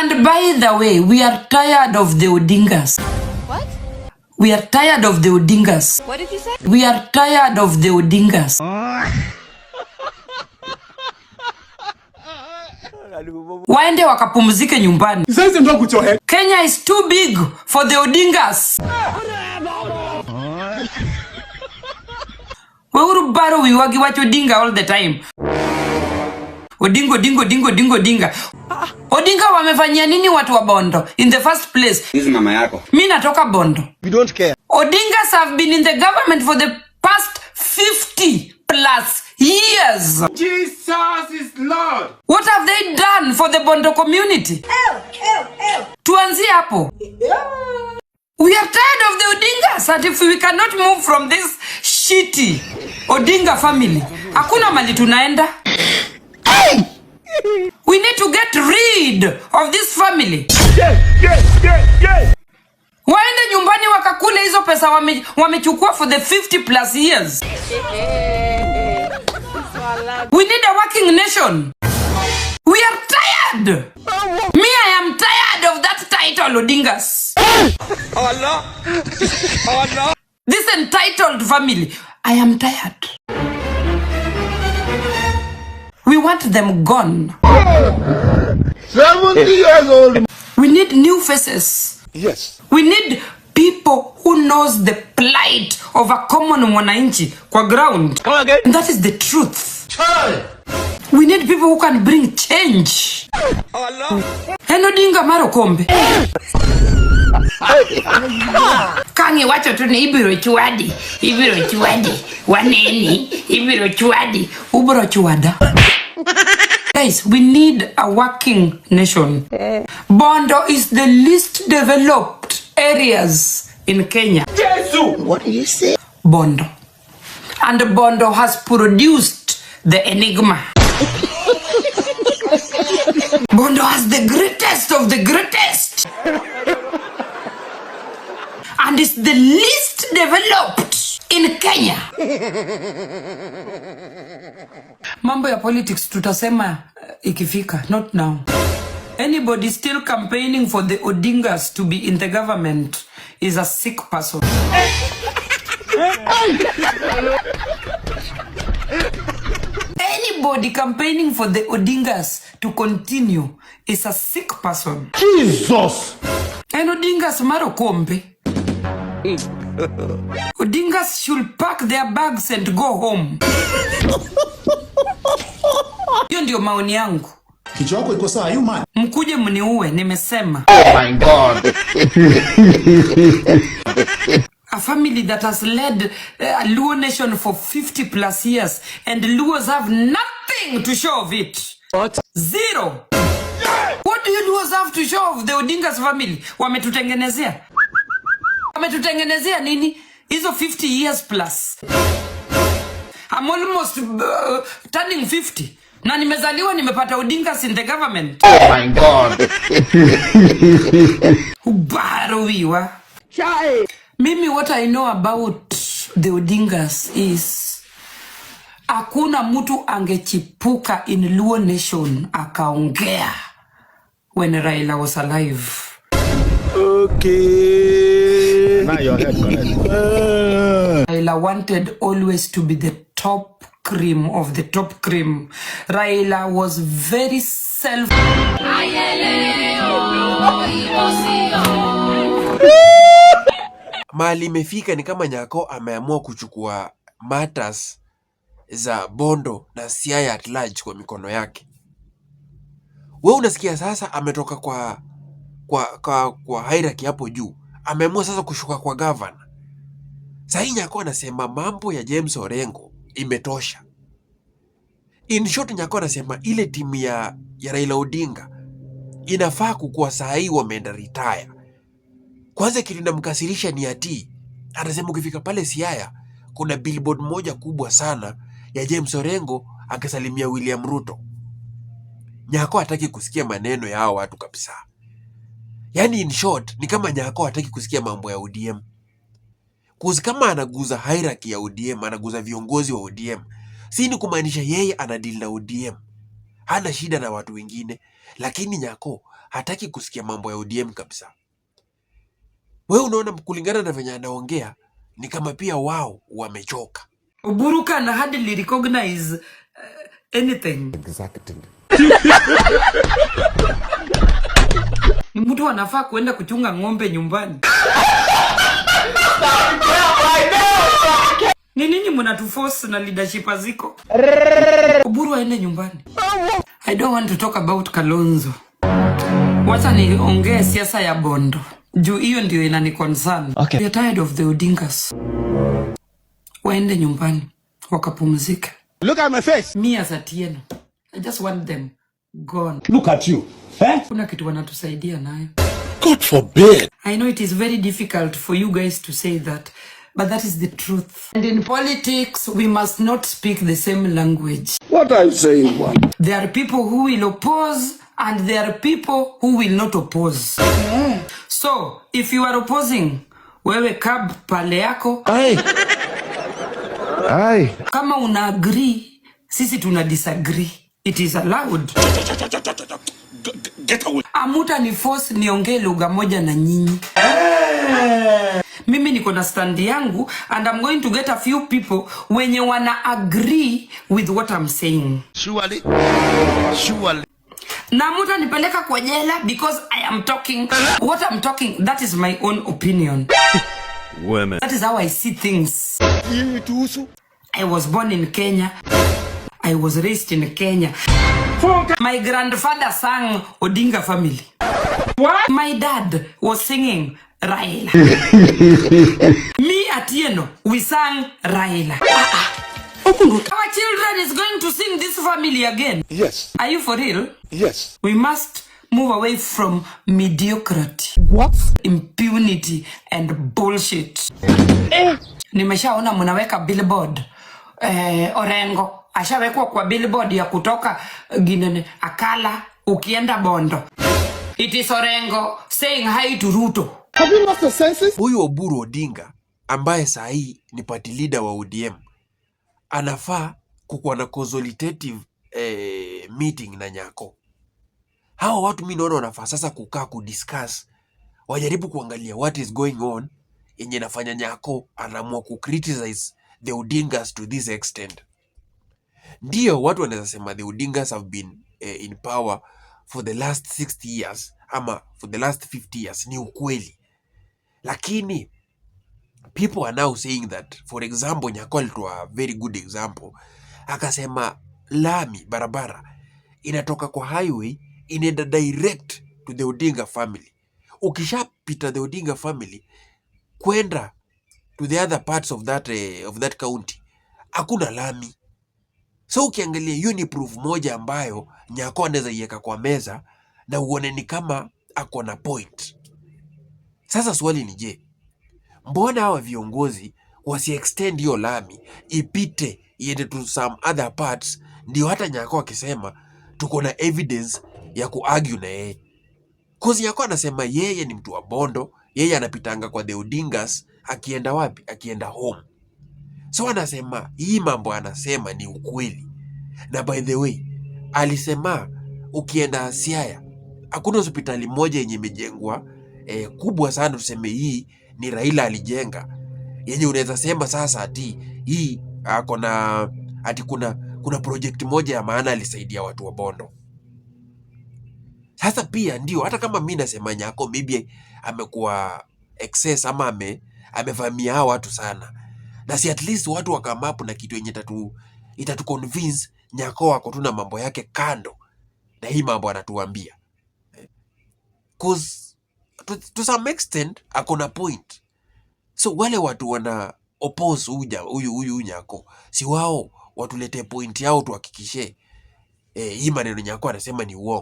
And by the way, we are tired of the Odingas. What? We are tired of the Odingas. What did you say? We are tired of the Odingas. Waende wakapumzike nyumbani. Kenya is too big for the Odingas. Weuru baro wiwagi watch Odinga all the time. Odinga. Odinga wamefanyia nini watu wa Bondo in the first place? Hizi mama yako. Mimi natoka Bondo. We don't care. Odingas have been in the government for the past 50 plus years. Jesus is Lord. What have they done for the Bondo community? Tuanzie hapo. We are tired of the Odingas, and if we cannot move from this shitty Odinga family, hakuna mali tunaenda. We need to get rid of this family. Waende nyumbani wakakule hizo pesa wamechukua for the 50 plus years. We need a working nation. We are tired. Me, I am tired of that title, Odingas. Allah. This entitled family. I am tired. We want them gone. 70 years old. We need new faces. Yes. We need people who knows the plight of a common mwananchi kwa ground. Come again. And that is the truth. We need people who can bring change. Allah. Heno Odinga Maro Kombe. Kangi wacho tu ni ibiro chwadi. Waneni, ibiro chwadi. Ubro chwada. Guys, we need a working nation. Bondo is the least developed areas in Kenya. What did you say? Bondo. And Bondo has produced the enigma. Bondo has the greatest of the greatest. And is the least developed in Kenya. Mambo ya politics tutasema ikifika, not now. Anybody still campaigning for the Odingas to be in the government is a sick person. Anybody campaigning for the Odingas to continue is a sick person. Jesus. And Odingas Maro Kombe. Odingas should pack their bags and go home. Hiyo ndio maoni yangu. Kichwa chako iko sawa, you man. Mkuje mniue, nimesema. Oh my God. A family that has led a Luo nation for 50 plus years, and Luos have nothing to show of it. What? Zero. What do you Luos have to show of the Odingas family? Wametutengenezea nini? Hizo 50 years plus. I'm almost turning 50. Na nimezaliwa nimepata Odingas in the government. Oh my God. Ubarowiwa. Chai. Mimi what I know about the Odingas is hakuna mtu angechipuka in Luo nation akaongea when Raila was alive. Okay. Now your head correct. Raila wanted always to be the top cream of the top cream. Raila was very self. Mali imefika ni kama Nyako ameamua kuchukua matters za Bondo na Siaya at large kwa mikono yake. Wewe unasikia sasa ametoka kwa hierarchy hapo juu. Ameamua sasa kushuka kwa governor. Sasa Nyako anasema mambo ya James Orengo imetosha. In short, Nyako anasema ile timu ya Raila Odinga inafaa kukua saa hii wameenda retire. Kwanza kilinamkasirisha ni ati anasema ukifika pale Siaya kuna billboard moja kubwa sana ya James Orengo akisalimia William Ruto. Nyako hataki kusikia maneno ya hao watu kabisa. Yani in short ni kama Nyako hataki kusikia mambo ya ODM. Kuzi kama anaguza hierarchy ya ODM, anaguza viongozi wa ODM, si ni kumaanisha yeye anadeal na ODM. Hana shida na watu wengine, lakini Nyako hataki kusikia mambo ya ODM kabisa. Wewe unaona kulingana na venye anaongea ni kama pia wao wamechoka. Oburu can hardly recognize anything. Exactly. Mtu anafaa kuenda kuchunga ng'ombe nyumbani. Ni nini mnatuforce na leadership aziko? Oburu aende nyumbani. I don't want to talk about Kalonzo. Wacha niongee siasa ya Bondo. Juu hiyo ndio inani concern. Okay. We are tired of the Odingas. Waende nyumbani wakapumzika. Look at my face. Me as Atieno, I just want them gone. Look at you. Eh? Kuna kitu wanatusaidia nayo. God forbid. I know it is very difficult for you guys to say that, but that is the truth. And in politics, we must not speak the same language. What are you saying, boy? There are people who will oppose and there are people who will not oppose. So, if you are opposing, wewe cab pale yako. Aye. Kama una agree, sisi tuna disagree. It is allowed. Get away. Amuta ni force niongee lugha moja na nyinyi. Mimi niko na stand yangu and I'm going to get a few people wenye wana agree with what I'm saying. Surely. Surely. Na muta nipeleka kwa jela because I am talking what I'm talking. That is my own opinion. Women. That is how I see things. I was born in Kenya. I was raised in Kenya. My grandfather sang Odinga family. What? My dad was singing Raila. Me Atieno, we sang Raila. Our children is going to sing this family again. Yes. Are you for real? Yes. We must move away from mediocrity. What? Impunity and bullshit. Nimeshaona mnaweka billboard. Orengo ashawekwa kwa billboard ya kutoka Ginene Akala ukienda Bondo. It is Orengo saying hi to Ruto. Have you lost the senses? Huyu Oburu Odinga ambaye saa hii ni party leader wa ODM anafaa kukuwa na consultative meeting na Nyako. Hawa watu mimi naona wanafaa sasa kukaa kudiscuss, wajaribu kuangalia what is going on yenye nafanya Nyako anaamua kucriticize the Odingas to this extent. Ndio watu wanaweza sema the Odingas have been in power for the last 60 years ama for the last 50 years, ni ukweli. Lakini people are now saying that, for example, Nyako alitoa a very good example. Akasema lami barabara inatoka kwa highway inaenda direct to the Odinga family. Ukishapita the Odinga family kwenda to the other parts of that county hakuna lami. So ukiangalia hiyo ni proof moja ambayo Nyako anaweza iweka kwa meza na uone ni kama ako na point. Sasa swali ni je, mbona hawa viongozi wasi extend hiyo lami ipite iende to some other parts, ndio hata Nyako akisema tuko na evidence ya kuargue na yeye. Cause Nyako anasema yeye ni mtu wa Bondo, yeye anapitanga kwa the Odingas akienda wapi? Akienda home. So anasema hii mambo anasema ni ukweli. Na by the way, alisema ukienda Siaya hakuna hospitali moja yenye imejengwa kubwa sana tuseme hii ni Raila alijenga, yenye unaweza sema sasa ati hii ati kuna project moja ya maana alisaidia watu wa Bondo. Sasa pia ndio hata kama mimi nasema Nyako maybe amekuwa excess ama amevamia hao watu sana, na si at least watu wakamapu na kitu yenye itatu convince Nyako wako tu na mambo yake kando na hii mambo anatuambia. Cause to some extent akona point. So wale watu wana oppose huyu Nyako, si wao watulete point yao tuhakikishe hii maneno Nyako anasema ni uongo.